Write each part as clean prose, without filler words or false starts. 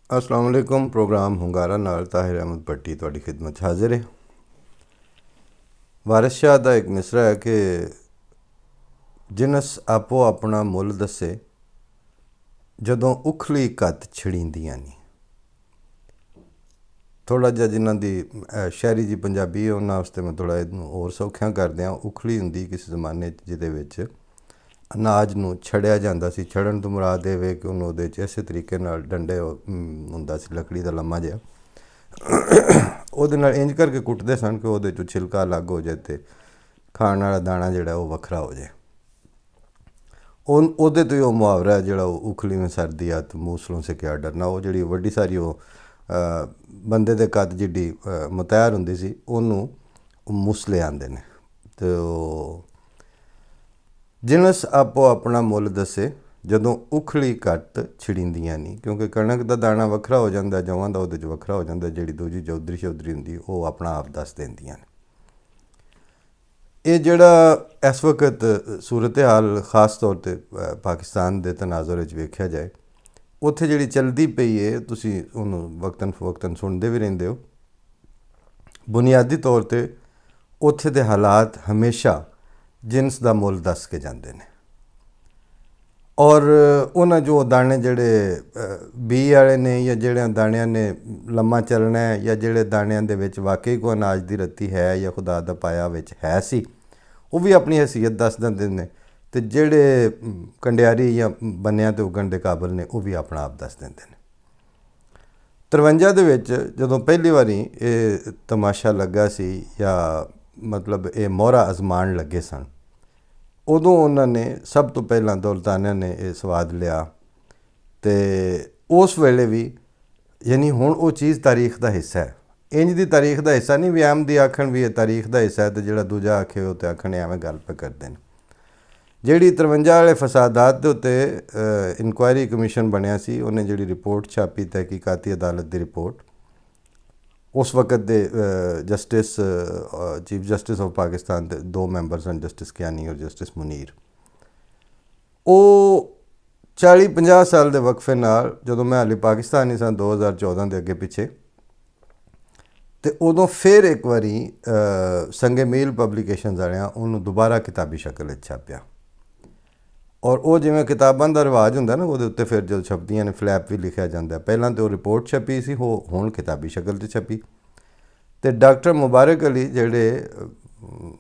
अस्सलाम वालेकुम। प्रोग्राम ਹੁੰਗਾਰਾ ਨਾਲ ਤਾਹਿਰ ਅਹਿਮਦ ਭੱਟੀ ਤੁਹਾਡੀ ਖਿਦਮਤ 'ਚ ਹਾਜ਼ਰ ਹੈ। ਵਾਰਿਸ ਸ਼ਾਹ ਦਾ ਇੱਕ ਮਿਸਰਾ ਹੈ ਕਿ ਜਿਨਸ ਆਪੋ ਆਪਣਾ ਮੁੱਲ ਦੱਸੇ ਜਦੋਂ ਉਖਲੀ ਘੱਤ ਛਿੜੀਂਦੀਆਂ ਨਹੀਂ। ਥੋੜ੍ਹਾ ਜਿਹਾ ਜਿਨ੍ਹਾਂ ਦੀ ਸ਼ਾਇਰੀ ਜੀ ਪੰਜਾਬੀ ਹੈ ਉਹਨਾਂ ਵਾਸਤੇ ਮੈਂ ਥੋੜ੍ਹਾ ਇਹਨੂੰ ਹੋਰ ਸੌਖਿਆਂ ਕਰ ਦਿਆਂ। ਉਖਲੀ ਹੁੰਦੀ ਕਿਸੇ ਜ਼ਮਾਨੇ 'ਚ ਜਿਹਦੇ ਵਿੱਚ ਅਨਾਜ ਨੂੰ ਛੜਿਆ ਜਾਂਦਾ ਸੀ। ਛੜਨ ਤੋਂ ਮੁਰਾਦ ਇਹ ਵੇ ਕਿ ਉਹਨੂੰ ਉਹਦੇ 'ਚ ਇਸੇ ਤਰੀਕੇ ਨਾਲ ਡੰਡੇ ਹੁੰਦਾ ਸੀ, ਲੱਕੜੀ ਦਾ ਲੰਮਾ ਜਿਹਾ, ਉਹਦੇ ਨਾਲ ਇੰਜ ਕਰਕੇ ਕੁੱਟਦੇ ਸਨ ਕਿ ਉਹਦੇ 'ਚੋਂ ਛਿਲਕਾ ਅਲੱਗ ਹੋ ਜਾਏ ਅਤੇ ਖਾਣ ਵਾਲਾ ਦਾਣਾ ਜਿਹੜਾ ਉਹ ਵੱਖਰਾ ਹੋ ਜਾਏ। ਉਹਦੇ ਤੋਂ ਹੀ ਉਹ ਮੁਹਾਵਰਾ ਜਿਹੜਾ ਉਹ ਉਖਲੀ ਮੇਂ ਸਰਦੀ ਆਤ ਮੂਸਲੋਂ ਸੇ ਕਿਆ ਡਰਨਾ, ਉਹ ਜਿਹੜੀ ਵੱਡੀ ਸਾਰੀ ਉਹ ਬੰਦੇ ਦੇ ਕੱਦ ਜਿੱਡੀ ਮੁਤੈਰ ਹੁੰਦੀ ਸੀ ਉਹਨੂੰ ਮੂਸਲੇ ਆਉਂਦੇ ਨੇ। ਅਤੇ ਉਹ ਜਿਨਸ ਆਪੋ ਆਪਣਾ ਮੁੱਲ ਦੱਸੇ ਜਦੋਂ ਉਖਲੀ ਘੱਟ ਛਿੜੀਂਦੀਆਂ ਨਹੀਂ, ਕਿਉਂਕਿ ਕਣਕ ਦਾ ਦਾਣਾ ਵੱਖਰਾ ਹੋ ਜਾਂਦਾ, ਜਵਾਂ ਦਾ ਉਹਦੇ 'ਚ ਵੱਖਰਾ ਹੋ ਜਾਂਦਾ, ਜਿਹੜੀ ਦੂਜੀ ਚੌਧਰੀ ਹੁੰਦੀ ਉਹ ਆਪਣਾ ਆਪ ਦੱਸ ਦਿੰਦੀਆਂ ਨੇ। ਇਹ ਜਿਹੜਾ ਇਸ ਵਕਤ ਸੂਰਤ ਹਾਲ ਖਾਸ ਤੌਰ 'ਤੇ ਪਾਕਿਸਤਾਨ ਦੇ ਤਨਾਜ਼ੁਰ ਵਿੱਚ ਵੇਖਿਆ ਜਾਏ, ਉੱਥੇ ਜਿਹੜੀ ਚਲਦੀ ਪਈ ਹੈ ਤੁਸੀਂ ਉਹਨੂੰ ਵਕਤਨ ਫਵਕਤਨ ਸੁਣਦੇ ਵੀ ਰਹਿੰਦੇ ਹੋ। ਬੁਨਿਆਦੀ ਤੌਰ 'ਤੇ ਉੱਥੇ ਦੇ ਹਾਲਾਤ ਹਮੇਸ਼ਾ ਜਿਨਸ ਦਾ ਮੁੱਲ ਦੱਸ ਕੇ ਜਾਂਦੇ ਨੇ, ਔਰ ਉਹਨਾਂ ਜੋ ਦਾਣੇ ਜਿਹੜੇ ਬੀ ਵਾਲੇ ਨੇ ਜਾਂ ਜਿਹੜੇ ਦਾਣਿਆਂ ਨੇ ਲੰਮਾ ਚੱਲਣਾ ਹੈ ਜਾਂ ਜਿਹੜੇ ਦਾਣਿਆਂ ਦੇ ਵਿੱਚ ਵਾਕਈ ਕੋਈ ਅਨਾਜ ਦੀ ਰੱਤੀ ਹੈ ਜਾਂ ਖੁਦਾ ਦਾ ਪਾਇਆ ਵਿੱਚ ਹੈ ਸੀ, ਉਹ ਵੀ ਆਪਣੀ ਹੈਸੀਅਤ ਦੱਸ ਦਿੰਦੇ ਨੇ। ਅਤੇ ਜਿਹੜੇ ਕੰਡਿਆਰੀ ਜਾਂ ਬੰਨਿਆਂ 'ਤੇ ਉੱਗਣ ਦੇ ਕਾਬਲ ਨੇ ਉਹ ਵੀ ਆਪਣਾ ਆਪ ਦੱਸ ਦਿੰਦੇ ਨੇ। 53 ਦੇ ਵਿੱਚ ਜਦੋਂ ਪਹਿਲੀ ਵਾਰੀ ਇਹ ਤਮਾਸ਼ਾ ਲੱਗਾ ਸੀ ਜਾਂ ਮਤਲਬ ਇਹ ਮੋਹਰਾ ਅਜ਼ਮਾਉਣ ਲੱਗੇ ਸਨ, ਉਦੋਂ ਉਹਨਾਂ ਨੇ ਸਭ ਤੋਂ ਪਹਿਲਾਂ ਦੌਲਤਾਨਿਆਂ ਨੇ ਇਹ ਸਵਾਦ ਲਿਆ। ਅਤੇ ਉਸ ਵੇਲੇ ਵੀ ਯਾਨੀ ਹੁਣ ਉਹ ਚੀਜ਼ ਤਾਰੀਖ ਦਾ ਹਿੱਸਾ ਹੈ। ਇੰਜ ਦੀ ਤਾਰੀਖ ਦਾ ਹਿੱਸਾ ਨਹੀਂ ਵੀ ਆਮ ਦੀ ਆਖਣ ਵੀ ਇਹ ਤਾਰੀਖ ਦਾ ਹਿੱਸਾ ਹੈ ਅਤੇ ਜਿਹੜਾ ਦੂਜਾ ਆਖੇ ਉਹ ਤਾਂ ਆਖਣ ਐਵੇਂ ਗੱਲ ਪੇ ਕਰਦੇ ਨੇ। ਜਿਹੜੀ 53 ਵਾਲੇ ਫਸਾਦਾਤ ਦੇ ਉੱਤੇ ਇਨਕੁਆਇਰੀ ਕਮਿਸ਼ਨ ਬਣਿਆ ਸੀ, ਉਹਨੇ ਜਿਹੜੀ ਰਿਪੋਰਟ ਛਾਪੀ ਤਹਿਕੀਕਾਤੀ ਅਦਾਲਤ ਦੀ ਰਿਪੋਰਟ, ਉਸ ਵਕਤ ਦੇ justice chief justice of Pakistan ਦੇ 2 ਮੈਂਬਰ ਸਨ, ਜਸਟਿਸ ਕਿਆਨੀ ਔਰ ਜਸਟਿਸ ਮੁਨੀਰ। ਉਹ 40-50 ਸਾਲ ਦੇ ਵਕਫੇ ਨਾਲ ਜਦੋਂ ਮੈਂ ਹਾਲੇ ਪਾਕਿਸਤਾਨ ਹੀ ਸਾਂ 2014 ਦੇ ਅੱਗੇ ਪਿੱਛੇ, ਅਤੇ ਉਦੋਂ ਫਿਰ ਇੱਕ ਵਾਰੀ ਸੰਗੇ ਮੀਲ ਪਬਲੀਕੇਸ਼ਨਸ ਵਾਲਿਆਂ ਉਹਨੂੰ ਦੁਬਾਰਾ ਕਿਤਾਬੀ ਸ਼ਕਲ ਵਿੱਚ ਛਾਪਿਆ। ਔਰ ਉਹ ਜਿਵੇਂ ਕਿਤਾਬਾਂ ਦਾ ਰਿਵਾਜ ਹੁੰਦਾ ਨਾ, ਉਹਦੇ ਉੱਤੇ ਫਿਰ ਜਦੋਂ ਛਪਦੀਆਂ ਨੇ ਫਲੈਪ ਵੀ ਲਿਖਿਆ ਜਾਂਦਾ। ਪਹਿਲਾਂ ਤਾਂ ਉਹ ਰਿਪੋਰਟ ਛਪੀ ਸੀ, ਉਹ ਹੁਣ ਕਿਤਾਬੀ ਸ਼ਕਲ 'ਤੇ ਛਪੀ। ਅਤੇ ਡਾਕਟਰ ਮੁਬਾਰਕ ਅਲੀ ਜਿਹੜੇ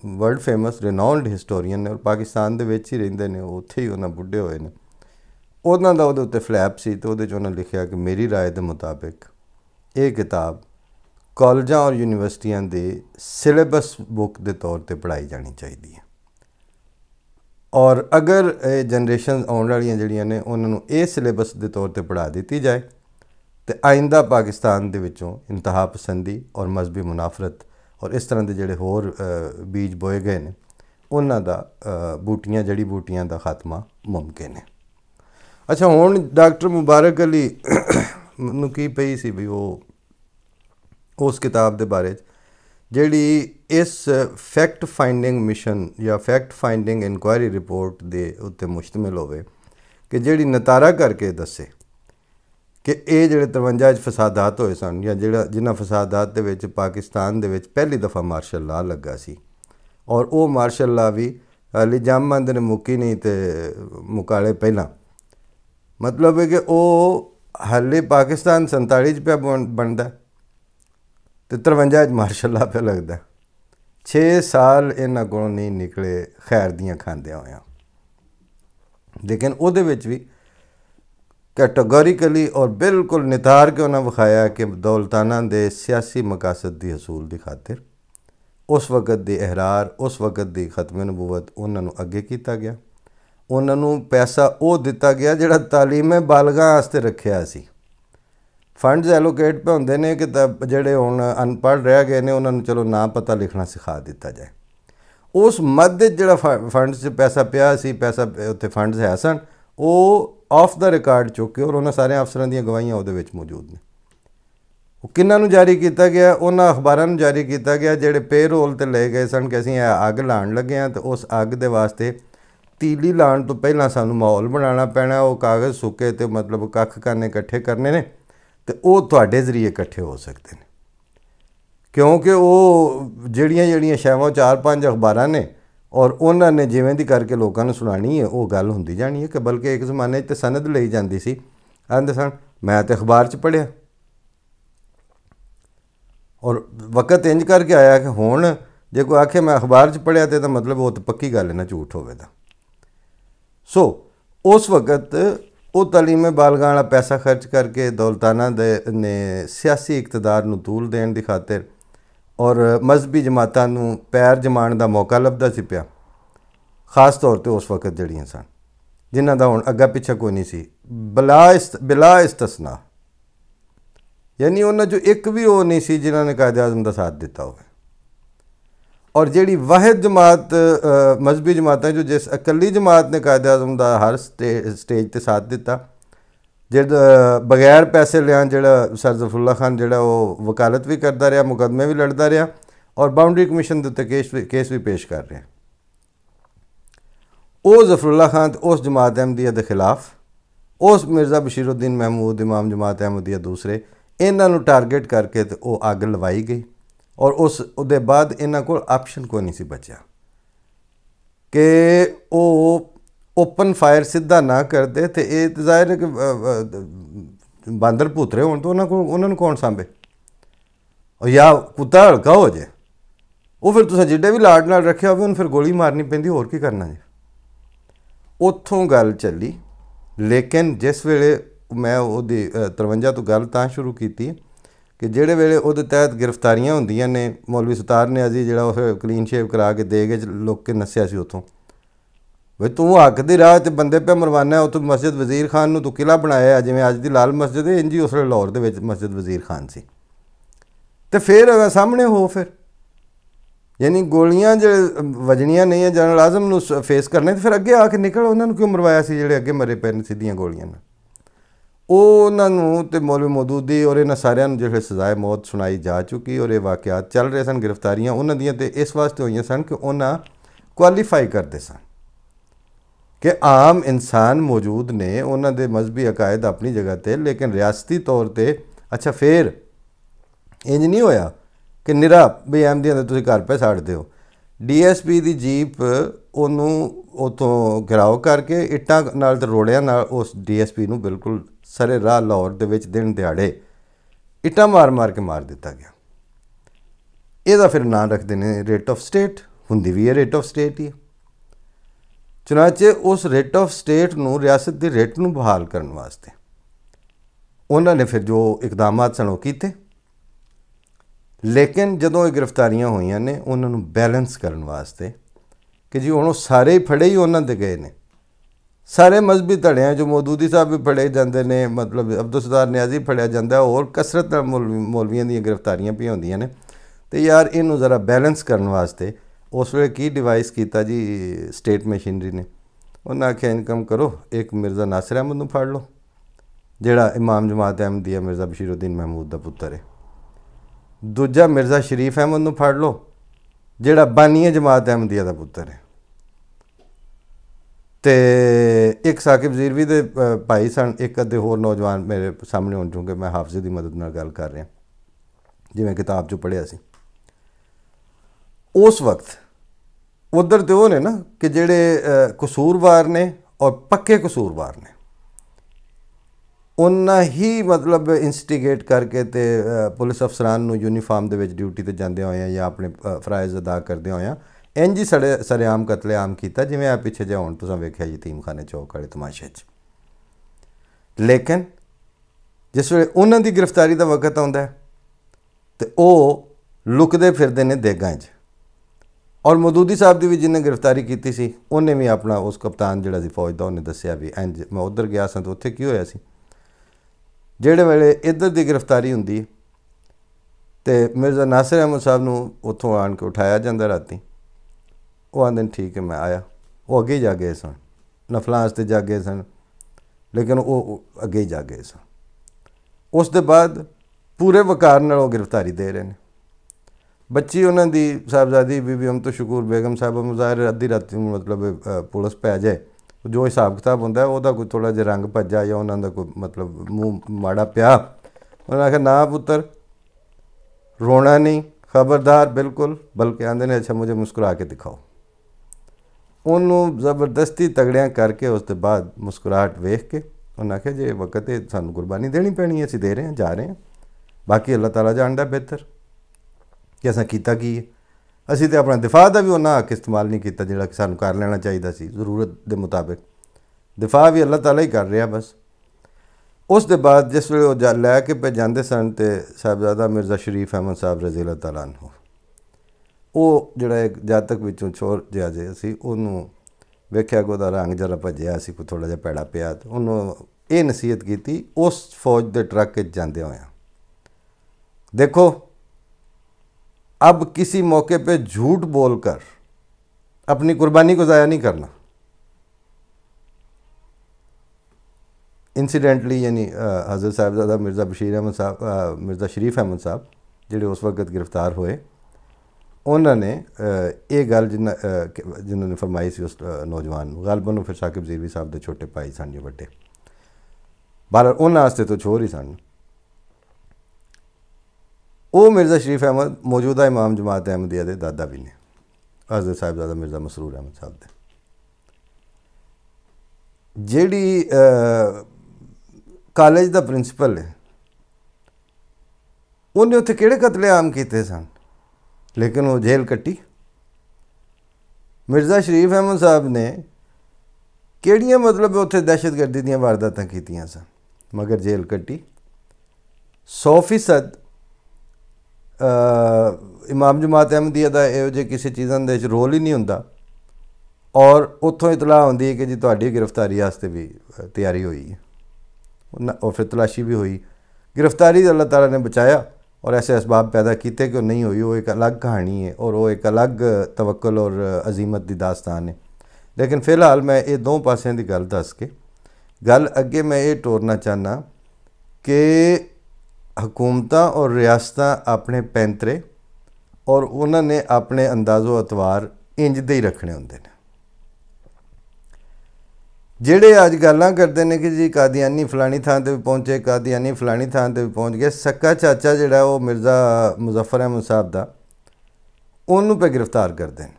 ਵਰਲਡ ਫੇਮਸ ਰਿਨਾਊਂਡ ਹਿਸਟੋਰੀਅਨ ਨੇ ਔਰ ਪਾਕਿਸਤਾਨ ਦੇ ਵਿੱਚ ਹੀ ਰਹਿੰਦੇ ਨੇ, ਉੱਥੇ ਹੀ ਉਹਨਾਂ ਬੁੱਢੇ ਹੋਏ ਨੇ, ਉਹਨਾਂ ਦਾ ਉਹਦੇ ਉੱਤੇ ਫਲੈਪ ਸੀ ਅਤੇ ਉਹਦੇ 'ਚ ਉਹਨਾਂ ਲਿਖਿਆ ਕਿ ਮੇਰੀ ਰਾਏ ਦੇ ਮੁਤਾਬਿਕ ਇਹ ਕਿਤਾਬ ਕਾਲਜਾਂ ਔਰ ਯੂਨੀਵਰਸਿਟੀਆਂ ਦੇ ਸਿਲੇਬਸ ਬੁੱਕ ਦੇ ਤੌਰ 'ਤੇ ਪੜ੍ਹਾਈ ਜਾਣੀ ਚਾਹੀਦੀ ਹੈ। ਔਰ ਅਗਰ ਇਹ ਜਨਰੇਸ਼ਨ ਆਉਣ ਵਾਲੀਆਂ ਜਿਹੜੀਆਂ ਨੇ ਉਹਨਾਂ ਨੂੰ ਇਹ ਸਿਲੇਬਸ ਦੇ ਤੌਰ 'ਤੇ ਪੜ੍ਹਾ ਦਿੱਤੀ ਜਾਏ ਅਤੇ ਆਇੰਦਾ ਪਾਕਿਸਤਾਨ ਦੇ ਵਿੱਚੋਂ ਇੰਤਹਾ ਪਸੰਦੀ ਔਰ ਮਜ਼ਹਬੀ ਮੁਨਾਫਰਤ ਔਰ ਇਸ ਤਰ੍ਹਾਂ ਦੇ ਜਿਹੜੇ ਹੋਰ ਬੀਜ ਬੋਏ ਗਏ ਨੇ ਉਹਨਾਂ ਦਾ ਬੂਟੀਆਂ ਜੜੀ ਬੂਟੀਆਂ ਦਾ ਖਾਤਮਾ ਮੁਮਕਿਨ ਹੈ। ਅੱਛਾ, ਹੁਣ ਡਾਕਟਰ ਮੁਬਾਰਕ ਅਲੀ ਨੂੰ ਕੀ ਪਈ ਸੀ ਵੀ ਉਹ ਉਸ ਕਿਤਾਬ ਦੇ ਬਾਰੇ 'ਚ ਜਿਹੜੀ ਇਸ ਫੈਕਟ ਫਾਈਂਡਿੰਗ ਮਿਸ਼ਨ ਜਾਂ ਫੈਕਟ ਫਾਈਂਡਿੰਗ ਇਨਕੁਆਇਰੀ ਰਿਪੋਰਟ ਦੇ ਉੱਤੇ ਮੁਸ਼ਤਮਿਲ ਹੋਵੇ ਕਿ ਜਿਹੜੀ ਨਤਾਰਾ ਕਰਕੇ ਦੱਸੇ ਕਿ ਇਹ ਜਿਹੜੇ 53 'ਚ ਫਸਾਦਾਤ ਹੋਏ ਸਨ ਜਾਂ ਜਿਨ੍ਹਾਂ ਫਸਾਦਾਤ ਦੇ ਵਿੱਚ ਪਾਕਿਸਤਾਨ ਦੇ ਵਿੱਚ ਪਹਿਲੀ ਦਫਾ ਮਾਰਸ਼ਲ ਲਾ ਲੱਗਾ ਸੀ, ਔਰ ਉਹ ਮਾਰਸ਼ਲ ਲਾ ਵੀ ਹਾਲੇ ਜੰਗਬੰਦ ਨੇ ਮੁੱਕੀ ਨਹੀਂ ਅਤੇ ਮੁਕਾਲੇ ਪਹਿਲਾਂ, ਮਤਲਬ ਹੈ ਕਿ ਉਹ ਹਾਲੇ ਪਾਕਿਸਤਾਨ 47 'ਚ ਪਿਆ ਬਣਦਾ ਅਤੇ 53 'ਚ ਮਾਰਸ਼ਲ ਲਾ ਪਿਆ ਲੱਗਦਾ। 6 ਸਾਲ ਇਹਨਾਂ ਕੋਲੋਂ ਨਹੀਂ ਨਿਕਲੇ ਖੈਰ ਦੀਆਂ ਖਾਂਦਿਆਂ ਹੋਇਆਂ। ਲੇਕਿਨ ਉਹਦੇ ਵਿੱਚ ਵੀ ਕੈਟਾਗੋਰੀਕਲੀ ਔਰ ਬਿਲਕੁਲ ਨਿਤਾਰ ਕੇ ਉਹਨਾਂ ਵਿਖਾਇਆ ਕਿ ਦੌਲਤਾਨਾ ਦੇ ਸਿਆਸੀ ਮਕਾਸਦ ਦੀ ਹਸੂਲ ਦੀ ਖਾਤਰ ਉਸ ਵਕਤ ਦੀ ਅਹਿਰਾਰ, ਉਸ ਵਕਤ ਦੀ ਖਤਮ ਨਬੂਵਤ ਉਹਨਾਂ ਨੂੰ ਅੱਗੇ ਕੀਤਾ ਗਿਆ। ਉਹਨਾਂ ਨੂੰ ਪੈਸਾ ਉਹ ਦਿੱਤਾ ਗਿਆ ਜਿਹੜਾ ਤਾਲੀਮ ਬਾਲਗਾਂ ਵਾਸਤੇ ਰੱਖਿਆ ਸੀ। ਫੰਡਸ ਐਲੋਕੇਟ ਪਏ ਹੁੰਦੇ ਨੇ ਕਿ ਜਿਹੜੇ ਹੁਣ ਅਨਪੜ੍ਹ ਰਹਿ ਗਏ ਨੇ ਉਹਨਾਂ ਨੂੰ ਚਲੋ ਨਾ ਪਤਾ ਲਿਖਣਾ ਸਿਖਾ ਦਿੱਤਾ ਜਾਏ। ਉਸ ਮੱਧ ਜਿਹੜਾ ਫੰਡਸ 'ਚ ਪੈਸਾ ਪਿਆ ਸੀ, ਪੈਸਾ ਉੱਥੇ ਫੰਡਸ ਹੈ ਸਨ, ਉਹ ਆਫ ਦਾ ਰਿਕਾਰਡ ਚੁੱਕ ਕੇ ਔਰ ਉਹਨਾਂ ਸਾਰੇ ਅਫਸਰਾਂ ਦੀਆਂ ਗਵਾਹੀਆਂ ਉਹਦੇ ਵਿੱਚ ਮੌਜੂਦ ਨੇ। ਉਹ ਕਿਹਨਾਂ ਨੂੰ ਜਾਰੀ ਕੀਤਾ ਗਿਆ? ਉਹਨਾਂ ਅਖਬਾਰਾਂ ਨੂੰ ਜਾਰੀ ਕੀਤਾ ਗਿਆ ਜਿਹੜੇ ਪੇਰੋਲ 'ਤੇ ਲਏ ਗਏ ਸਨ ਕਿ ਅਸੀਂ ਅੱਗ ਲਾਉਣ ਲੱਗੇ ਹਾਂ ਅਤੇ ਉਸ ਅੱਗ ਦੇ ਵਾਸਤੇ ਤੀਲੀ ਲਾਉਣ ਤੋਂ ਪਹਿਲਾਂ ਸਾਨੂੰ ਮਾਹੌਲ ਬਣਾਉਣਾ ਪੈਣਾ, ਉਹ ਕਾਗਜ਼ ਸੁੱਕੇ ਅਤੇ ਮਤਲਬ ਕੱਖ ਕਾਨੇ ਇਕੱਠੇ ਕਰਨੇ ਨੇ तो वो तुहाडे जरिए इकट्ठे हो सकते हैं, क्योंकि वो ਜਿਹੜੀਆਂ ਸ਼ੈਵਾਂ 4-5 अखबारां ने और उन्होंने जिवें दी करके लोगों को सुनानी है वो गल होंदी जानी है। कि बल्कि एक जमाने तो सनद ली जाती सी, आंदे सन मैं तो अखबार च पढ़िया, और वक्त इंज करके आया कि हुण जे कोई आखे मैं अखबार च पढ़िया तो मतलब वो तो पक्की गल है ना, झूठ होवेगा। सो उस वक्त वो तलीम बालगां वाला पैसा खर्च करके दौलताना ने सियासी इकतदार नूं तूल देण दी खातिर और मजहबी जमातां नूं पैर जमाण दा मौका लभदा सी पिया, खास तौर पर उस वक्त जड़ियाँ सन जिन्हां दा हुण अग्गा पिछा कोई नहीं सी, बिला इस्तसना, यानी उन्हां चों एक भी वो नहीं सी जिन्हां ने कायदे आज़म दा साथ दिता होवे। और जिहड़ी वाहिद जमात मजहबी जमातां जो जिस अकली जमात ने कायदे आज़म दा हर स्टेज ते साथ दिता, जिहड़ा बगैर पैसे लिया जिहड़ा सर ज़फ़रुल्लाह खान जिहड़ा वो वकालत भी करता रहा, मुकदमे भी लड़ता रहा और बाउंड्री कमीशन के उत्ते केस भी पेश कर रहा। वो ज़फ़रुल्लाह खान उस जमात अहमदिया के खिलाफ, उस मिर्ज़ा बशीरुद्दीन महमूद इमाम जमात अहमदिया दूसरे, इन्हों टारगेट करके तो वो अग लवाई गई और उस उहदे बाद इन्हां कोल ऑप्शन कोई नहीं सी बचा कि वो ओपन फायर सीधा ना करते। तो ये तो जाहिर है कि बांदर भूतरे होने तो उन्होंने कौन सांभे, और या कुत्ता हल्का हो जाए वो फिर तुसें जिड्डे भी लाड नाल रखे होवे उन्हें फिर गोली मारनी पैंदी, होर की करना जी। उत्थों गल चली। लेकिन जिस वेले मैं उहदी 53 तो गल तां शुरू की कि जिहड़े वेले उहदे तहत गिरफ्तारियां हुंदियां ने, मौलवी सतार ने अजी जिहड़ा उस क्लीन शेव करा के दे के लोग के नस्सिया सी उत्थों, बई तूं हक दी राह ते बंदे पे मरवाना, उत्थों मस्जिद वज़ीर खान नूं तूं किला बनाया जिवें अज दी लाल मस्जिद है, इंज ही उस वेले लाहौर दे विच मस्जिद वज़ीर खान सी। तो फिर अगर सामने हो फिर यानी गोलियां जो वजनियां नहीं है जनरल आज़म नूं फेस करने, तो फिर अगे आके निकल, उन्होंने क्यों मरवाया सी जिहड़े अगे मरे पे सीधियां गोलियां नाल। उन्होंने तो मौलवी मौदूदी और इन्होंने सारिਆਂ ਨੂੰ ਜਿਹੜੇ सजाए मौत सुनाई जा चुकी और ये वाक़यात चल रहे सन। गिरफ्तारियां उन्होंने ਦੀਆਂ ਤੇ इस वास्ते होईयां सन कि उन्हें क्वालीफाई करते सन कि आम इंसान मौजूद ने, उन्होंने मजहबी अकायद अपनी जगह पर, लेकिन रियासती तौर पर अच्छा फिर इंज नहीं होया कि निरा भी अहमदियां दे तुसीं घर पे साड़ते हो। DSP की जीप उन्होंने उतों घिराव करके इट्टां नाल ते रोड़ियां नाल उस DSP नूं बिल्कुल सरे राह लाहौर दे विच दिन दिहाड़े इट्टां मार मार के मार दिता गया। ਇਹਦਾ फिर नाम रखते हैं रेट ऑफ स्टेट, हुंदी भी है रेट ऑफ स्टेट ही। चुनाचे उस रेट ऑफ स्टेट नूं रियासत की रेट नूं बहाल करने वास्ते उन्होंने फिर जो इकदाम सन वो कीते। लेकिन जदों ये गिरफ्तारियां होईयां ने उन्होंने बैलेंस करने वास्ते कि जी हुण सारे ही फड़े ही उन्होंने दे गए ने, सारे मजहबी धड़ियां जो मौदूदी साहब भी फड़े जाते हैं, मतलब अब्दुल सत्तार नियाज़ी फड़िया जाता है, और कसरत मौलवियों दी गिरफ्तारियां भी होंदियां ने। तो यार इनू ज़रा बैलेंस करने वास्ते उस वे की डिवाइस किया जी स्टेट मशीनरी ने, उन्हें आख्या इनकम करो, एक मिर्ज़ा नासिर अहमद नूं फड़ लो जिहड़ा इमाम जमात अहमदिया मिर्ज़ा बशीरुद्दीन महमूद का पुत्तर है, दूजा मिर्ज़ा शरीफ अहमद नूं फड़ लो जिहड़ा बानीए जमात अहमदिया का पुत्तर है, तो एक साकिब ज़ीरवी दे भाई सन, एक अद्धे होर नौजवान मेरे सामने होने चूँकि मैं हाफजे की मदद नाल गल कर रहा जिवें किताब चो पढ़िया सी। उस वक्त उधर तो वो ने ना कि जिहड़े कसूरवार ने और पक्के कसूरवार ने, उन्ना ही मतलब इंस्टिगेट करके ते पुलिस अफसरान नूं यूनीफार्म दे विच ड्यूटी ते जांदे होए या अपने फराइज़ अदा करदे होए इंज ही सरेआम कतलेआम किया जिवें आ पिछे जे हुण तुसां वेख्या यतीम खाने चौक वाले तमाशे च। लेकिन जिस वे उन्हां दी गिरफ्तारी का वक्त आउंदा है तो वो लुकदे फिरदे ने देगां च। और मौदूदी साहब की भी जिन्हें गिरफ्तारी की सी उन्हें भी अपना उस कप्तान जिहड़ा सी फौज का उन्हें दस्सिया भी इंज मैं उधर गया सा तो उत्थे की होया सी। जिहड़े वेले इधर की गिरफ्तारी हुंदी तो मिर्ज़ा नासिर अहमद साहब नूं उत्थों आण के उठाया जाता राती, वो आंदे ठीक है मैं आया, वो अगे ही जा गए सन, नफलों वास्ते जा गए सन, लेकिन वो अगे ही जा गए सन। उस दे बाद पूरे वकार नाल वो गिरफ्तारी दे रहे हैं। बच्ची उन्हों की साहबजादी बीबी अमतो शकूर बेगम साहब मुजाहिर अद्धी राती मतलब पुलिस पै जाए जो हिसाब किताब होंदा है वह कोई थोड़ा जिहा रंग भज्जा या उन्हों का कोई मतलब मूँह माड़ा पिया उन्होंने आखिया ना पुत्र रोना नहीं, खबरदार बिल्कुल, बल्कि आंदे ने अच्छा मुझे मुस्कुरा के दिखाओ। उन्होंने ज़बरदस्ती तगड़ियाँ करके उसके बाद मुस्कुराहट वेख के उन्हें आखिया जे वक्त है सानू कुर्बानी देनी पैनी है, असीं दे रहे हैं, जा रहे हैं, बाकी अल्लाह ताला जानदा बेहतर कि असां कीता की है। असीं तो अपना दिफा का भी उन्हें हक इस्तेमाल नहीं किया जिहड़ा कि सानू कर लेना चाहिए सी जरूरत के मुताबिक। दिफा भी अल्लाह ताला ही कर रहा बस। उस दे बाद जिस वे लैके पे जाते सन तो साहबजादा मिर्ज़ा शरीफ अहमद साहब रज़ी अल्लाह तआला अन्हु वो जिहड़ा एक जातक विचों छोर जिहा जे सी उन्होंने वेख्या कि उसका रंग जरा भजिया सी, कोई थोड़ा जिहा पैड़ा पिया, तो उन्होंने ये नसीहत की उस फौज के ट्रक जाते होया, देखो अब किसी मौके पे झूठ बोलकर अपनी कुर्बानी को ज़ाया नहीं करना। इंसीडेंटली यानी हज़रत साहबजादा मिर्ज़ा बशीर अहमद साहब मिर्ज़ा शरीफ अहमद साहब जिहड़े उस वक्त गिरफ्तार होए, उन्होंने ये गल जिन्होंने फरमाई सी उस नौजवान गालबन फिर साकिब ज़ीरवी साहब के छोटे भाई सन जो बड़े बाहर उन्होंने तो छोर ही सन। वो मिर्ज़ा शरीफ अहमद मौजूदा इमाम जमात अहमदिया के दादा भी ने, हज़रत साहबजादा मिर्ज़ा मसरूर अहमद साहब दे। जिहड़ी कॉलेज का प्रिंसीपल है उन्हें उत्थे किहड़े कतलेआम किए सन, लेकिन वो जेल कट्टी। मिर्ज़ा शरीफ अहमद साहब ने किहड़ियां मतलब उत्थे दहशतगर्दी दीयां वारदातां कीतियां सन, मगर जेल कट्टी। 100% इमाम जमात अहमदिया का इहो जे किसी चीज़ों के रोल ही नहीं हुंदा और उत्थों इतला आउंदी है कि जी तुहाडी गिरफ्तारी वास्ते भी तैयारी हुई है और फिर तलाशी भी हुई। गिरफ्तारी अल्लाह ताला ने बचाया और ऐसे असबाब पैदा किए कि नहीं हुई, वो एक अलग कहानी है और वो एक अलग तवक्कुल और अजीमत की दास्तान है। लेकिन फ़िलहाल मैं ये दो पासों की गल दस के गल अगे मैं ये टोरना चाहना कि हुकूमतां और रियासतां अपने पैंतरे और उन्होंने अपने अंदाज़ो अतवार इंज दे ही रखने होंदे ने। जिहड़े अज गल्लां करते हैं कि जी कादियानी फलानी थां ते भी पहुँचे, कादियानी फलानी थां ते भी पहुँच गए, सक्का चाचा जिहड़ा वो मिर्ज़ा मुजफ्फर अहमद साहब दा उन्होंने पे गिरफ्तार करते हैं।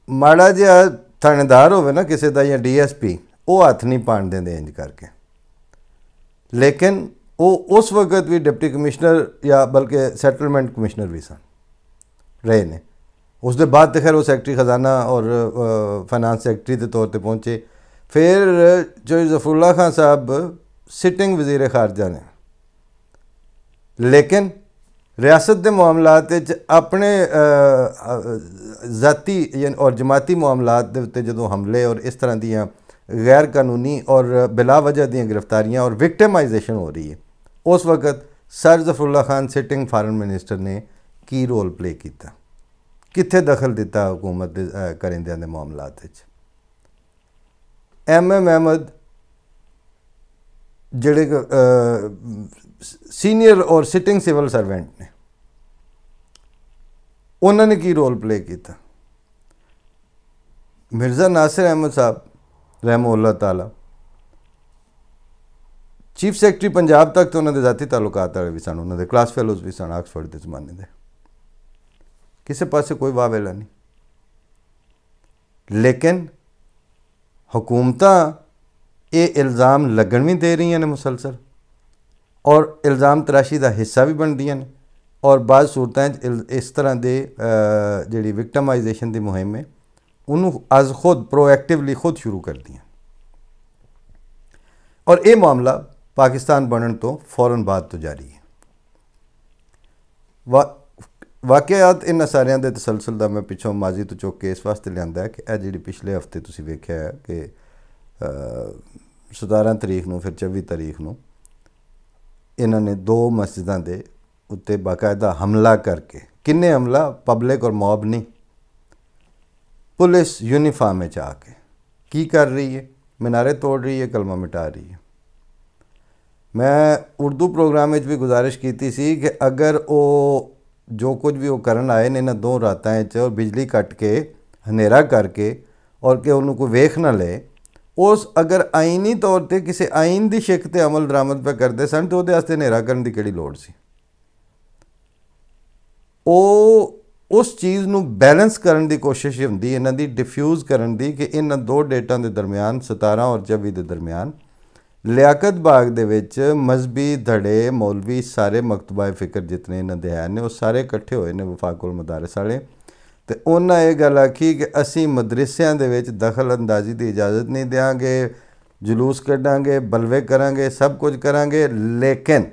माड़ा जिहा थानेदार होवे ना किसी का या DSP वो हथ नहीं पाण देंदे इंज करके, लेकिन वो उस वक्त भी डिप्टी कमिश्नर या बल्कि सैटलमेंट कमिश्नर भी सन रहे ने। उस दे बाद तो खैर वो सैकटरी ख़जाना और फाइनांस सैकटरी के तौर पर पहुँचे। फिर जो ज़फ़रुल्लाह खान साहब सिटिंग वज़ीर ख़ारजा ने, लेकिन रियासत के मामलात अपने ज़ाती और जमाती मामलात के उत्ते जो हमले और इस तरह दियाँ गैर कानूनी और बिला वजह दी गिरफ्तारियाँ और विक्टिमाइजेशन हो रही है, उस वक्त sir Zafarullah Khan sitting foreign minister ने की रोल प्ले किया, कित्थे दखल दिता हुकूमत करिंदियां दे मामलात विच। MM अहमद जिहड़े सीनियर और सिटिंग सिविल सर्वेंट ने, उन्होंने की रोल प्ले किया। मिर्ज़ा नासिर अहमद साहब रहमहुल्लाह ताला चीफ सैकटरी पंजाब तक तो उन्होंने ज़ाती ताल्लुकात वाले भी सन, उन्होंने क्लास फेलोज भी सन ऑक्सफोर्ड के ज़माने के, किसी पासे कोई वाह वेला नहीं। लेकिन हुकूमतां ये इल्ज़ाम लगन भी दे रही ने मुसलसल और इल्ज़ाम तराशी का हिस्सा भी बनदियां ने और बाद सूरतां इस तरह के जिहड़ी विक्टिमाइजेशन की मुहिम है उन्होंने अज खुद प्रोएक्टिवली खुद शुरू कर दिया और ये मामला पाकिस्तान बनने तो फौरन बाद तो जारी है। वाकयात इन्हां सारियां दे तसलसल दा मैं पिछों माजी तो चुक के इस वास्ते लियांदा है कि यह जिहड़ी पिछले हफ्ते तुसीं वेख्या है कि 17 तरीक नूं फिर 24 तरीक नूं इन्हां ने 2 मस्जिदां दे उत्ते बाकायदा हमला करके, किन्ने हमला, पब्लिक और मॉब नहीं, पुलिस यूनीफॉर्म में आके की कर रही है, मीनारे तोड़ रही है, कलमा मिटा रही है। मैं उर्दू प्रोग्राम में भी गुजारिश की थी कि अगर वो जो कुछ भी वो करन आए ने इन्हां 2 रातां और बिजली कट के हनेरा करके और कि उन्होंने कोई वेख ना ले, उस अगर आईनी तौर पर किसी आइन की शिक ते अमल दरामद पे करते सन तो वो हनेरा करने की किहड़ी लोड़ सी। उस चीज़ नूं बैलेंस करने की कोशिश होंदी इन्हां दी डिफ्यूज़ करन दी कि इन्हां दो डेटां दे दरम्यान 17 और 24 के दरम्यान लियाकत बाग दे विच मजहबी धड़े मौलवी सारे मकतबा फिक्र जितने इन्हां दे हैं वो सारे इकट्ठे होए ने वफाकुल मदारस वाले तो उन्हें ये गल आखी कि असी मदरसियां दे विच दखल अंदाजी की इजाज़त नहीं देंगे, जुलूस कढ़ांगे, बलवे करांगे, सब कुछ करांगे, लेकिन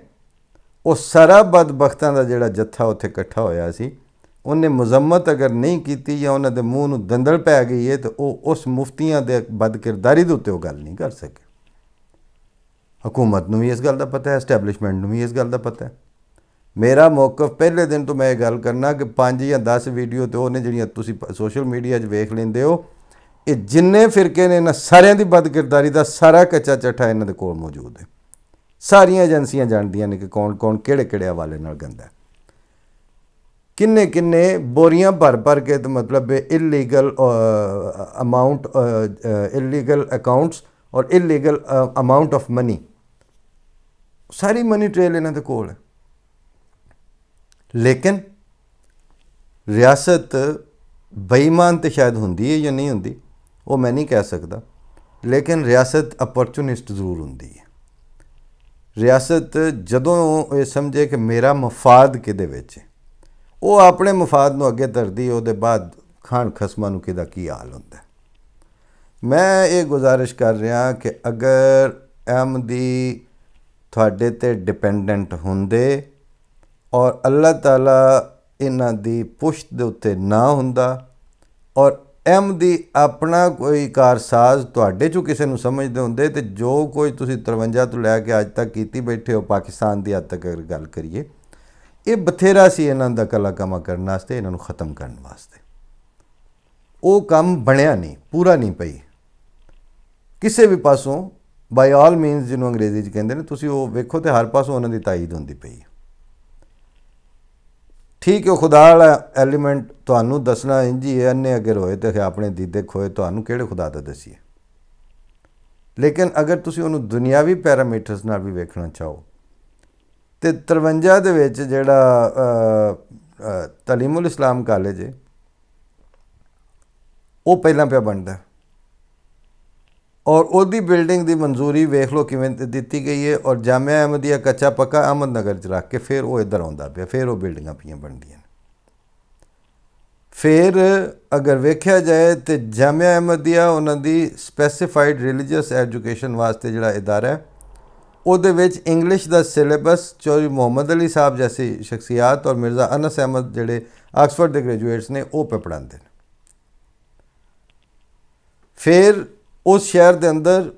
वो सारा बदबख्तां दा जिहड़ा जत्था उत्थे इकट्ठा होया सी उन्हें मजम्मत अगर नहीं की या उन्होंने मूँह नूं दंदल पै गई है तो वो उस मुफ्तियां दे बदकिरदारी दे उत्ते गल नहीं कर सके। हुकूमत नूं भी इस गल दा पता है, एस्टैबलिशमेंट नूं भी इस गल दा पता है। मेरा मौकफ पहले दिन तो मैं ये गल करना कि 5 या 10 वीडियो तो उन्हें जिहड़ियां तुसीं सोशल मीडिया वेख लेंदे हो, ये जिन्ने फिरके ने इन्हां सारियां दी बदकिरदारी दा सारा कच्चा चट्ठा इन्हां दे कोल मौजूद है। सारियां एजेंसियां जानदियां ने कि कौन कौन किहड़े किहड़े हवाले नाल गंदा है, किन्ने किन्ने बोरियां भर भर के तो मतलब इलीगल अमाउंट इलीगल अकाउंट्स और इलीगल अमाउंट ऑफ मनी, सारी मनी ट्रेल इन्हां दे कोल है। लेकिन रियासत बेईमान तो शायद होंदी है या नहीं होंदी वो मैं नहीं कह सकता, लेकिन रियासत अपॉर्चुनिस्ट जरूर होंदी है। रियासत जदों ये समझे कि मेरा मफाद किहदे विच है वो अपने मफाद नूं अगे धरदी, उहदे बाद खान खसमां नूं किहदा की हाल हुंदा है। मैं ये गुजारिश कर रहा कि अगर अहमदी तुहाडे ते डिपेंडेंट हुंदे और अल्लाह ताला इन्हां दी पुश्त दे उत्ते ना हुंदा और अहमदी अपना कोई कारसाज तुहाडे चों किसी नूं समझदे हुंदे ते जो कोई तुसीं 53 तो लैके अज तक कीती बैठे हो पाकिस्तान की हद तक अगर गल करिए ये बथेरा सी इन्हां दा कला कमा करने वास्ते, इन्हां नूं ख़त्म करने वास्ते। वो काम बनया नहीं, पूरा नहीं पई किसी भी पासों। बाय ऑल मीनस जिन्होंने अंग्रेजी च कहते हैं तुसीं वो वेखो तो हर पासों उन्हां दी ताईद होंदी पई है। ठीक है खुदा वाला एलीमेंट तुहानूं दसना इंज ही है, अन्ने अगर होए तो अपने दीदे खोए तुहानूं किहड़े खुदा दा दसीए। लेकिन अगर तुसीं उहनूं दुनियावी पैरामीटर्स नाल भी वेखना चाहो तो 53 दे विच जिहड़ा तलीमुल इस्लाम कॉलेज है वो पहलां पिया बनदा है और उहदी बिल्डिंग की मंजूरी वेख लो किवें दित्ती गई है और जामिया अहमदिया कच्चा पक्का अहमदनगर च रख के फिर वो इधर आउंदा पिया, फिर वो बिल्डिंगां पियां बनदियां। फिर अगर वेख्या जाए तो जामिया अहमदिया उन्हां दी स्पैसीफाइड रिलीजियस एजुकेशन वास्ते जिहड़ा इदारा है उहदे विच इंग्लिश दा सिलेबस चौधरी मोहम्मद अली साहब जैसी शख्सियात और मिर्ज़ा अनस अहमद जिहड़े ऑक्सफोर्ड के ग्रेजुएट्स ने वो पे पढ़ाते हैं। फिर उस शहर के अंदर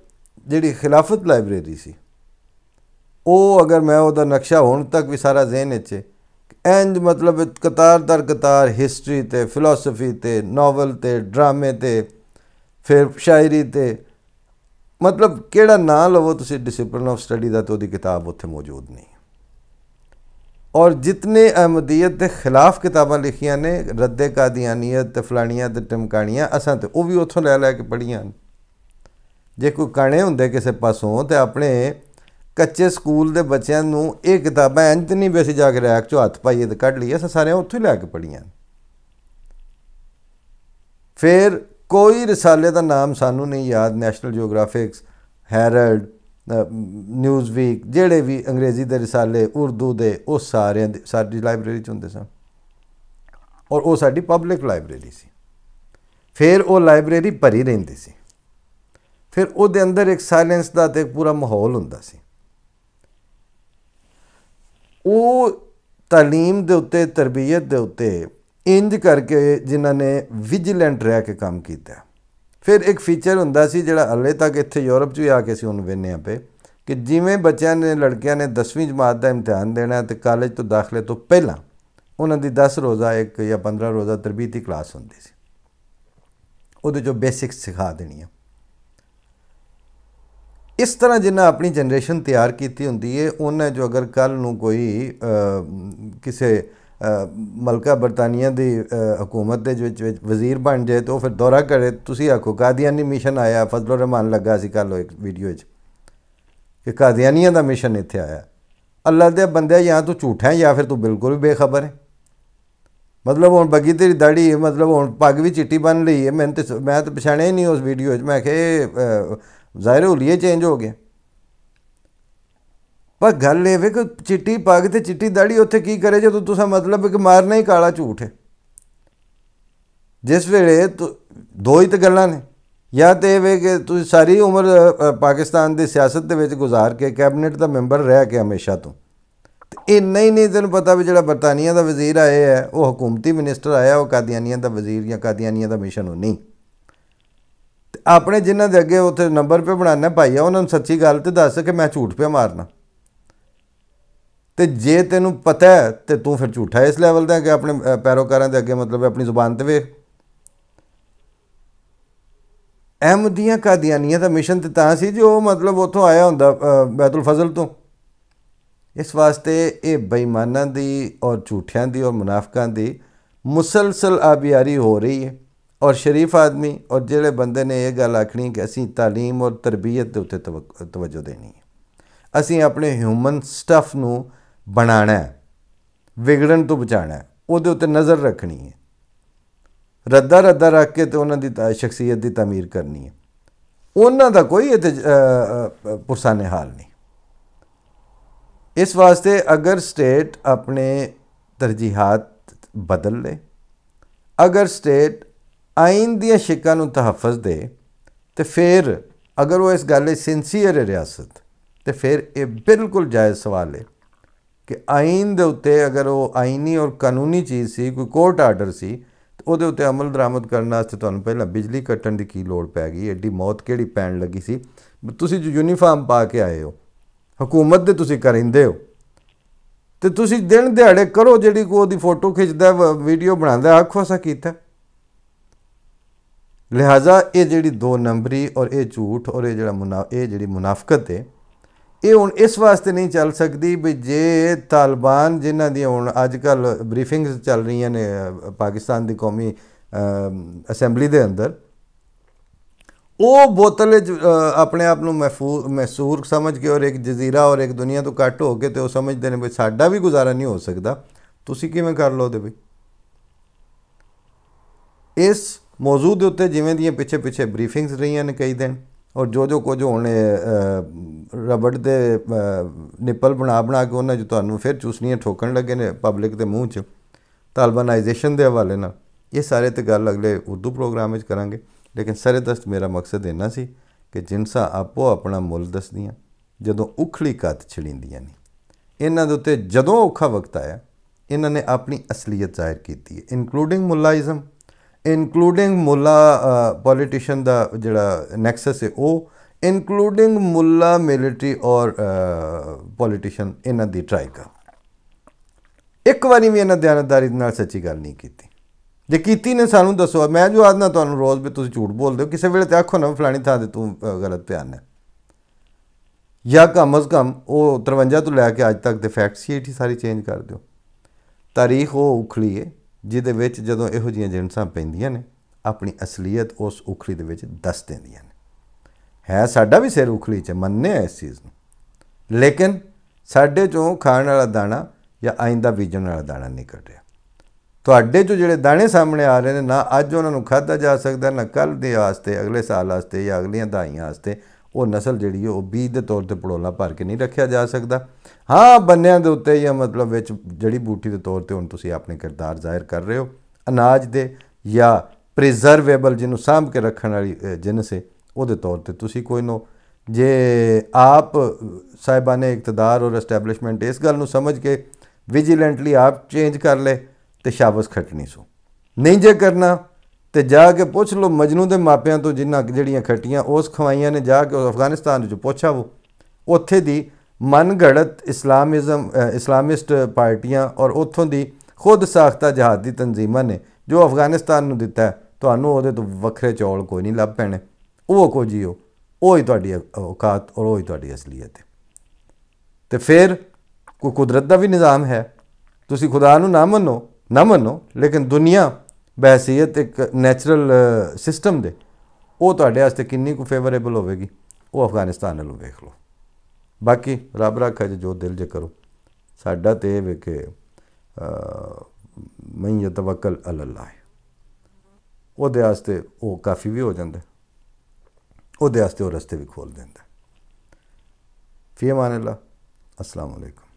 जिहड़ी खिलाफत लाइब्रेरी सी वो अगर मैं उहदा नक्शा हुण तक भी सारा जहन च इंज मतलब कतार दर कतार हिस्टरी ते फिलोसफी ते नावल ते ड्रामे ते फिर शायरी ते मतलब केड़ा ना लवो तुसी डिसिपलिन ऑफ स्टडी का तो उहदी किताब उत्थे मौजूद नहीं। और जितने अहमदियत के खिलाफ किताबां लिखियां ने रद्दे कादियानियत ते फलानियां ते टमकानियां असां ते वो भी उत्थों लै के पढ़ियां। जे कोई काने हुंदे किसी पासों तो अपने कच्चे स्कूल के बच्चों नूं ये किताबां इंज नहीं भी असीं जाके रैक चो हत्थ पाइए तो कढ़ लीए, असां सारे उत्थों ही लैके पढ़ियां। फिर कोई रिसाले का नाम सानू नहीं याद, National Geographics, Herald, Newsweek जेड़े भी अंग्रेज़ी के रिसाले उर्दू के वो सारे साडी लाइब्रेरी च हुंदे सन और वो साडी पब्लिक लाइब्रेरी सी। फिर वो लाइब्रेरी भरी रहिंदी सी। फिर उहदे अंदर एक साइलेंस का तो एक पूरा माहौल हुंदा सी। वो तालीम दे उत्ते तरबियत दे उत्ते इंज करके जिन्होंने विजिलेंट रह के काम किया। फिर एक फीचर हुंदा सी जिहड़ा हले तक इत्थे यूरोप च भी आके असीं हुण वेखने पे कि जिमें बच्चों ने लड़कियां ने 10वीं जमात का इम्तिहान देना तो कॉलेज तो दाखले तो पहला उन्हां दी 10 रोज़ा एक या 15 रोज़ा तरबीती क्लास हुंदी सी, उहदे चों बेसिक्स सिखा देनियां। इस तरह जिन्हें अपनी जनरेशन तैयार की होंगी है उन्हें जो अगर कल नूं कोई किसी ਮਲਕਾ ਬਰਤਾਨੀਆ ਦੀ ਹਕੂਮਤ ਦੇ ਵਿੱਚ ਵਜ਼ੀਰ ਬਣ ਜਾਏ ਤਾਂ ਉਹ ਫਿਰ ਦੌਰਾ ਕਰੇ। ਤੁਸੀਂ ਆਖੋ ਕਾਦੀਆਨੀ ਮਿਸ਼ਨ ਆਇਆ, ਫਜ਼ਲੁਰ ਰਹਿਮਾਨ ਲੱਗਾ ਸੀ ਕੱਲ੍ਹ ਇੱਕ ਵੀਡੀਓ 'ਚ ਕਿ ਕਾਦੀਆਨੀਆਂ ਦਾ ਮਿਸ਼ਨ ਇੱਥੇ ਆਇਆ। ਅੱਲਾ ਦੇ ਬੰਦੇ ਜਾਂ ਤੂੰ ਝੂਠਾ ਜਾਂ ਫਿਰ ਤੂੰ ਬਿਲਕੁਲ ਵੀ ਬੇਖਬਰ ਹੈ। ਮਤਲਬ ਹੁਣ ਬੱਗੀ ਤੇਰੀ ਦਾੜੀ, ਮਤਲਬ ਹੁਣ ਪੱਗ ਵੀ ਚਿੱਟੀ ਬੰਨ ਲਈ ਹੈ। ਮੈਂ ਤਾਂ ਪਛਾਣਿਆ ਹੀ ਨਹੀਂ ਉਸ ਵੀਡੀਓ 'ਚ। ਮੈਂ ਕਿਹਾ ਜ਼ਾਹਿਰ ਹੁਲੀਏ ਚੇਂਜ ਹੋ ਗਿਆ। ਪਰ ਗੱਲ ਇਹ ਵੇ ਕਿ ਚਿੱਟੀ ਪੱਗ ਅਤੇ ਚਿੱਟੀ ਦਾੜੀ ਉੱਥੇ ਕੀ ਕਰੇ ਜਦੋਂ ਤੁਸੀਂ ਮਤਲਬ ਕਿ ਮਾਰਨਾ ਹੀ ਕਾਲਾ ਝੂਠ ਹੈ। ਜਿਸ ਵੇਲੇ ਦੋ ਹੀ ਤਾਂ ਗੱਲਾਂ ਨੇ, ਜਾਂ ਤਾਂ ਇਹ ਵੇ ਕਿ ਤੁਸੀਂ ਸਾਰੀ ਉਮਰ ਪਾਕਿਸਤਾਨ ਦੀ ਸਿਆਸਤ ਦੇ ਵਿੱਚ ਗੁਜ਼ਾਰ ਕੇ ਕੈਬਨਿਟ ਦਾ ਮੈਂਬਰ ਰਹਿ ਕੇ ਹਮੇਸ਼ਾ ਤੋਂ, ਅਤੇ ਇੰਨਾ ਹੀ ਨਹੀਂ ਤੈਨੂੰ ਪਤਾ ਵੀ ਜਿਹੜਾ ਬਰਤਾਨੀਆ ਦਾ ਵਜ਼ੀਰ ਆਏ ਹੈ ਉਹ ਹਕੂਮਤੀ ਮਿਨਿਸਟਰ ਆਇਆ, ਉਹ ਕਾਦੀਆਨੀਆਂ ਦਾ ਵਜ਼ੀਰ ਜਾਂ ਕਾਦੀਆਨੀਆਂ ਦਾ ਮਿਸ਼ਨ ਉਹ ਨਹੀਂ। ਅਤੇ ਆਪਣੇ ਜਿਨ੍ਹਾਂ ਦੇ ਅੱਗੇ ਉੱਥੇ ਨੰਬਰ ਪੇ ਬਣਾਉਣਾ ਭਾਈ ਆ, ਉਹਨਾਂ ਨੂੰ ਸੱਚੀ ਗੱਲ ਤਾਂ ਦੱਸ ਕਿ ਮੈਂ ਝੂਠ ਪਿਆ ਮਾਰਨਾ। ਅਤੇ ਜੇ ਤੈਨੂੰ ਪਤਾ ਹੈ ਤਾਂ ਤੂੰ ਫਿਰ ਝੂਠਾ ਇਸ ਲੈਵਲ ਦਾ ਕਿ ਆਪਣੇ ਪੈਰੋਕਾਰਾਂ ਦੇ ਅੱਗੇ ਮਤਲਬ ਆਪਣੀ ਜ਼ੁਬਾਨ 'ਤੇ ਵੇਖ। ਅਹਿਮਦੀਆ ਕਾਦੀਆਨੀਆਂ ਦਾ ਮਿਸ਼ਨ ਤਾਂ ਸੀ ਜੋ ਮਤਲਬ ਉੱਥੋਂ ਆਇਆ ਹੁੰਦਾ ਬੈਤੁਲ ਫਜ਼ਲ ਤੋਂ। ਇਸ ਵਾਸਤੇ ਇਹ ਬੇਈਮਾਨਾਂ ਦੀ ਔਰ ਝੂਠਿਆਂ ਦੀ ਔਰ ਮੁਨਾਫਕਾਂ ਦੀ ਮੁਸਲਸਲ ਆਬਿਆਰੀ ਹੋ ਰਹੀ ਹੈ। ਔਰ ਸ਼ਰੀਫ ਆਦਮੀ ਔਰ ਜਿਹੜੇ ਬੰਦੇ ਨੇ ਇਹ ਗੱਲ ਆਖਣੀ ਕਿ ਅਸੀਂ ਤਾਲੀਮ ਔਰ ਤਰਬੀਅਤ ਦੇ ਉੱਤੇ ਤਵੱਜੋ ਦੇਣੀ ਹੈ, ਅਸੀਂ ਆਪਣੇ ਹਿਊਮਨ ਸਟੱਫ ਨੂੰ ਬਣਾਉਣਾ ਹੈ, ਵਿਗੜਨ ਤੋਂ ਬਚਾਉਣਾ ਹੈ, ਉਹਦੇ ਉੱਤੇ ਨਜ਼ਰ ਰੱਖਣੀ ਹੈ, ਰੱਦਾ ਰੱਖ ਕੇ ਅਤੇ ਉਹਨਾਂ ਦੀ ਸ਼ਖਸੀਅਤ ਦੀ ਤਾਮੀਰ ਕਰਨੀ ਹੈ। ਉਹਨਾਂ ਦਾ ਕੋਈ ਇੱਥੇ ਪੁਰਸਾਨੇ ਹਾਲ ਨਹੀਂ। ਇਸ ਵਾਸਤੇ ਅਗਰ ਸਟੇਟ ਆਪਣੇ ਤਰਜੀਹਾਤ ਬਦਲ ਲੇ, ਅਗਰ ਸਟੇਟ ਆਈਨ ਦੀਆਂ ਸ਼ਿਕਾਂ ਨੂੰ ਤਹੱਫਜ਼ ਦੇ, ਅਤੇ ਫਿਰ ਅਗਰ ਉਹ ਇਸ ਗੱਲ ਸਿੰਸੀਅਰ ਹੈ ਰਿਆਸਤ, ਅਤੇ ਫਿਰ ਇਹ ਬਿਲਕੁਲ ਜਾਇਜ਼ ਸਵਾਲ ਹੈ ਕਿ ਆਈਨ ਦੇ ਉੱਤੇ ਅਗਰ ਉਹ ਆਈਨੀ ਔਰ ਕਾਨੂੰਨੀ ਚੀਜ਼ ਸੀ, ਕੋਈ ਕੋਰਟ ਆਰਡਰ ਸੀ, ਅਤੇ ਉਹਦੇ ਉੱਤੇ ਅਮਲ ਦਰਾਮਦ ਕਰਨ ਵਾਸਤੇ ਤੁਹਾਨੂੰ ਪਹਿਲਾਂ ਬਿਜਲੀ ਕੱਟਣ ਦੀ ਕੀ ਲੋੜ ਪੈ ਗਈ? ਐਡੀ ਮੌਤ ਕਿਹੜੀ ਪੈਣ ਲੱਗੀ ਸੀ? ਤੁਸੀਂ ਜੋ ਯੂਨੀਫਾਰਮ ਪਾ ਕੇ ਆਏ ਹੋ, ਹਕੂਮਤ ਦੇ ਤੁਸੀਂ ਕਰਿੰਦੇ ਹੋ, ਅਤੇ ਤੁਸੀਂ ਦਿਨ ਦਿਹਾੜੇ ਕਰੋ ਜਿਹੜੀ ਕੋ ਉਹਦੀ ਫੋਟੋ ਖਿੱਚਦਾ, ਵੀਡੀਓ ਬਣਾਉਂਦਾ, ਆਖੋ ਅਸਾਂ ਕੀਤਾ। ਲਿਹਾਜ਼ਾ ਇਹ ਜਿਹੜੀ ਦੋ ਨੰਬਰੀ ਔਰ ਇਹ ਝੂਠ ਔਰ ਇਹ ਜਿਹੜੀ ਮੁਨਾਫਕਤ ਹੈ, ਇਹ ਹੁਣ ਇਸ ਵਾਸਤੇ ਨਹੀਂ ਚੱਲ ਸਕਦੀ ਵੀ ਜੇ ਤਾਲਿਬਾਨ ਜਿਨ੍ਹਾਂ ਦੀਆਂ ਹੁਣ ਅੱਜ ਕੱਲ੍ਹ ਬਰੀਫਿੰਗਸ ਚੱਲ ਰਹੀਆਂ ਨੇ ਪਾਕਿਸਤਾਨ ਦੀ ਕੌਮੀ ਅਸੈਂਬਲੀ ਦੇ ਅੰਦਰ, ਉਹ ਬੋਤਲ ਆਪਣੇ ਆਪ ਨੂੰ ਮਹਿਸੂਰ ਸਮਝ ਕੇ ਔਰ ਇੱਕ ਜਜ਼ੀਰਾ ਔਰ ਇੱਕ ਦੁਨੀਆ ਤੋਂ ਘੱਟ ਹੋ ਕੇ ਅਤੇ ਉਹ ਸਮਝਦੇ ਨੇ ਵੀ ਸਾਡਾ ਵੀ ਗੁਜ਼ਾਰਾ ਨਹੀਂ ਹੋ ਸਕਦਾ, ਤੁਸੀਂ ਕਿਵੇਂ ਕਰ ਲਓ? ਦੇ ਵੀ ਇਸ ਮੌਜੂ ਦੇ ਉੱਤੇ ਜਿਵੇਂ ਦੀਆਂ ਪਿੱਛੇ ਬਰੀਫਿੰਗਸ ਰਹੀਆਂ ਨੇ ਕਈ ਦਿਨ, ਔਰ ਜੋ ਕੁਝ ਹੁਣ ਰਬੜ ਦੇ ਨਿੱਪਲ ਬਣਾ ਕੇ ਉਹਨਾਂ 'ਚ ਤੁਹਾਨੂੰ ਫਿਰ ਚੂਸਣੀਆਂ ਠੋਕਣ ਲੱਗੇ ਨੇ ਪਬਲਿਕ ਦੇ ਮੂੰਹ 'ਚ ਤਾਲਬਾਨਾਈਜੇਸ਼ਨ ਦੇ ਹਵਾਲੇ ਨਾਲ। ਇਹ ਸਾਰੇ ਤੇ ਗੱਲ ਅਗਲੇ ਉਰਦੂ ਪ੍ਰੋਗਰਾਮ ਵਿੱਚ ਕਰਾਂਗੇ। ਲੇਕਿਨ ਸਰਦਸਤ ਮੇਰਾ ਮਕਸਦ ਇੰਨਾ ਸੀ ਕਿ ਜਿਨਸਾਂ ਆਪੋ ਆਪਣਾ ਮੁੱਲ ਦੱਸਦੀਆਂ, ਜਦੋਂ ਉਖਲੀ ਕੱਤ ਛਿੜੀਂਦੀਆਂ ਨੇ, ਇਹਨਾਂ ਦੇ ਉੱਤੇ ਜਦੋਂ ਔਖਾ ਵਕਤ ਆਇਆ ਇਹਨਾਂ ਨੇ ਆਪਣੀ ਅਸਲੀਅਤ ਜ਼ਾਹਿਰ ਕੀਤੀ ਹੈ, ਇਨਕਲੂਡਿੰਗ ਮੁੱਲਾਇਜ਼ਮ, ਇਨਕਲੂਡਿੰਗ ਮੁੱਲਾ ਪੋਲੀਟੀਸ਼ਨ ਦਾ ਜਿਹੜਾ ਨੈਕਸਸ ਹੈ ਉਹ, ਇਨਕਲੂਡਿੰਗ ਮੁੱਲਾ ਮਿਲਟਰੀ ਔਰ ਪੋਲੀਟੀਸ਼ਨ, ਇਹਨਾਂ ਦੀ ਟਰਾਈਕਾ। ਇੱਕ ਵਾਰੀ ਵੀ ਇਹਨਾਂ ਦਿਆਨਤਦਾਰੀ ਨਾਲ ਸੱਚੀ ਗੱਲ ਨਹੀਂ ਕੀਤੀ। ਜੇ ਕੀਤੀ ਨੇ ਸਾਨੂੰ ਦੱਸੋ। ਮੈਂ ਜੋ ਆਖਦਾ ਤੁਹਾਨੂੰ ਰੋਜ਼ ਵੀ ਤੁਸੀਂ ਝੂਠ ਬੋਲਦੇ ਹੋ, ਕਿਸੇ ਵੇਲੇ ਤਾਂ ਆਖੋ ਨਾ ਫਲਾਣੀ ਥਾਂ 'ਤੇ ਤੂੰ ਗਲਤ ਧਿਆਨ ਹੈ, ਜਾਂ ਕਮ ਅਜ਼ ਕਮ ਉਹ 53 ਤੋਂ ਲੈ ਕੇ ਅੱਜ ਤੱਕ ਦੇ ਫੈਕਟ ਸ਼ੀਟ ਹੀ ਸਾਰੀ ਚੇਂਜ ਕਰ ਦਿਓ। ਤਾਰੀਖ ਉਹ ਉਖਲੀ ਹੈ ਜਿਹਦੇ ਵਿੱਚ ਜਦੋਂ ਇਹੋ ਜਿਹੀਆਂ ਜਿਣਸਾਂ ਪੈਂਦੀਆਂ ਨੇ ਆਪਣੀ ਅਸਲੀਅਤ ਉਸ ਉਖਲੀ ਦੇ ਵਿੱਚ ਦੱਸ ਦਿੰਦੀਆਂ ਨੇ। ਹੈ ਸਾਡਾ ਵੀ ਸਿਰ ਉਖਲੀ 'ਚ, ਮੰਨਦੇ ਹਾਂ ਇਸ ਚੀਜ਼ ਨੂੰ, ਲੇਕਿਨ ਸਾਡੇ 'ਚੋਂ ਖਾਣ ਵਾਲਾ ਦਾਣਾ ਜਾਂ ਆਇੰਦਾ ਬੀਜਣ ਵਾਲਾ ਦਾਣਾ ਨਿਕਲ ਰਿਹਾ। ਤੁਹਾਡੇ 'ਚੋਂ ਜਿਹੜੇ ਦਾਣੇ ਸਾਹਮਣੇ ਆ ਰਹੇ ਨੇ, ਨਾ ਅੱਜ ਉਹਨਾਂ ਨੂੰ ਖਾਧਾ ਜਾ ਸਕਦਾ, ਨਾ ਕੱਲ੍ਹ ਦੇ ਵਾਸਤੇ, ਅਗਲੇ ਸਾਲ ਵਾਸਤੇ ਜਾਂ ਅਗਲੀਆਂ ਦਹਾਈਆਂ ਵਾਸਤੇ ਉਹ ਨਸਲ ਜਿਹੜੀ ਉਹ ਬੀਜ ਦੇ ਤੌਰ 'ਤੇ ਪੜੋਲਾ ਭਰ ਕੇ ਨਹੀਂ ਰੱਖਿਆ ਜਾ ਸਕਦਾ। ਹਾਂ, ਬੰਨਿਆਂ ਦੇ ਉੱਤੇ ਜਾਂ ਮਤਲਬ ਵਿੱਚ ਜੜੀ ਬੂਟੀ ਦੇ ਤੌਰ 'ਤੇ ਹੁਣ ਤੁਸੀਂ ਆਪਣੇ ਕਿਰਦਾਰ ਜ਼ਾਹਿਰ ਕਰ ਰਹੇ ਹੋ। ਅਨਾਜ ਦੇ ਜਾਂ ਪ੍ਰੀਜ਼ਰਵੇਬਲ ਜਿਹਨੂੰ ਸਾਂਭ ਕੇ ਰੱਖਣ ਵਾਲੀ ਜਿਨਸ ਹੈ ਉਹਦੇ ਤੌਰ 'ਤੇ ਤੁਸੀਂ ਕੋਈ ਨੋ, ਜੇ ਆਪ ਸਾਹਿਬਾਨੇ ਇਕਤਦਾਰ ਔਰ ਐਸਟੈਬਲਿਸ਼ਮੈਂਟ ਇਸ ਗੱਲ ਨੂੰ ਸਮਝ ਕੇ ਵਿਜੀਲੈਂਟਲੀ ਆਪ ਚੇਂਜ ਕਰ ਲਏ ਤੇ ਸ਼ਾਬਸ ਖੱਟਣੀ ਸੋ। ਨਹੀਂ ਜੇ ਕਰਨਾ ਤੇ ਜਾ ਕੇ ਪੁੱਛ ਲਓ ਮਜਨੂ ਦੇ ਮਾਪਿਆਂ ਤੋਂ ਜਿਹੜੀਆਂ ਖੱਟੀਆਂ ਉਸ ਖਵਾਈਆਂ ਨੇ, ਜਾ ਕੇ ਅਫਗਾਨਿਸਤਾਨ ਵਿੱਚ ਪੁੱਛਾ ਉਹ ਉੱਥੇ ਦੀ ਮਨਘੜਤ ਇਸਲਾਮਿਸਟ ਪਾਰਟੀਆਂ ਔਰ ਉੱਥੋਂ ਦੀ ਖੁਦ ਸਾਖਤਾ ਜਹਾਦੀ ਤਨਜ਼ੀਮਾਂ ਨੇ ਜੋ ਅਫਗਾਨਿਸਤਾਨ ਨੂੰ ਦਿੱਤਾ, ਤੁਹਾਨੂੰ ਉਹਦੇ ਤੋਂ ਵੱਖਰੇ ਚੌਲ ਕੋਈ ਨਹੀਂ ਲੱਭ ਪੈਣੇ। ਉਹ ਕੁਝ ਹੀ ਉਹ ਹੀ ਤੁਹਾਡੀ ਔਕਾਤ ਔਰ ਉਹ ਹੀ ਤੁਹਾਡੀ ਅਸਲੀਅਤ ਹੈ। ਅਤੇ ਫਿਰ ਕੋਈ ਕੁਦਰਤ ਦਾ ਵੀ ਨਿਜ਼ਾਮ ਹੈ तुसी खुदा नूं ना मन्नो लेकिन दुनिया बहसीयत एक नैचुरल सिस्टम दे वो तुहाडे वास्ते किन्नी को फेवरेबल होवेगी वो अफगानिस्तान नालों वेख लो। बाकी रब रखा जो दिल जे करो। साडा तो यह वे कि मैं यतवक्कल अल्लाह है ਉਹਦੇ ਵਾਸਤੇ ਉਹ ਕਾਫੀ भी हो जाता, ਉਹਦੇ ਵਾਸਤੇ ਉਹ ਰਸਤੇ भी खोल देंदा। फी अमान अल्लाह। अस्सलाम वालेकुम।